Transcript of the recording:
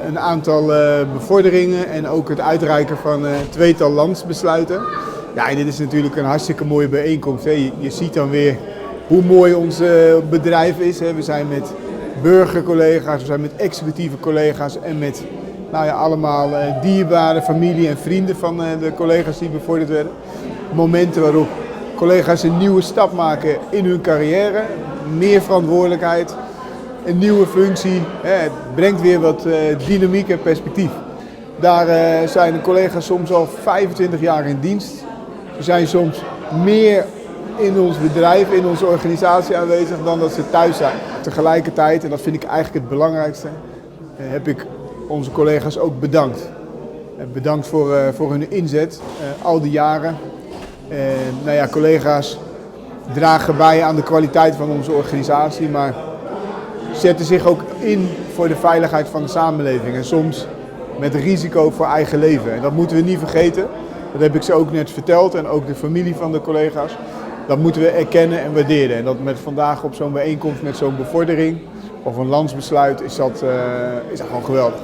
Een aantal bevorderingen en ook het uitreiken van tweetal landsbesluiten. Ja, en dit is natuurlijk een hartstikke mooie bijeenkomst. Hè. Je ziet dan weer hoe mooi ons bedrijf is. Hè. We zijn met burgercollega's, we zijn met executieve collega's en met allemaal dierbare familie en vrienden van de collega's die bevorderd werden. Momenten waarop collega's een nieuwe stap maken in hun carrière, meer verantwoordelijkheid, een nieuwe functie. Het brengt weer wat dynamiek en perspectief. Daar zijn de collega's soms al 25 jaar in dienst. Ze zijn soms meer in ons bedrijf, in onze organisatie aanwezig dan dat ze thuis zijn. Tegelijkertijd, en dat vind ik eigenlijk het belangrijkste, heb ik onze collega's ook bedankt. Bedankt voor hun inzet, al die jaren. Collega's dragen bij aan de kwaliteit van onze organisatie, maar zetten zich ook in voor de veiligheid van de samenleving. En soms met risico voor eigen leven. En dat moeten we niet vergeten. Dat heb ik ze ook net verteld en ook de familie van de collega's. Dat moeten we erkennen en waarderen. En dat met vandaag op zo'n bijeenkomst met zo'n bevordering of een landsbesluit is dat gewoon geweldig.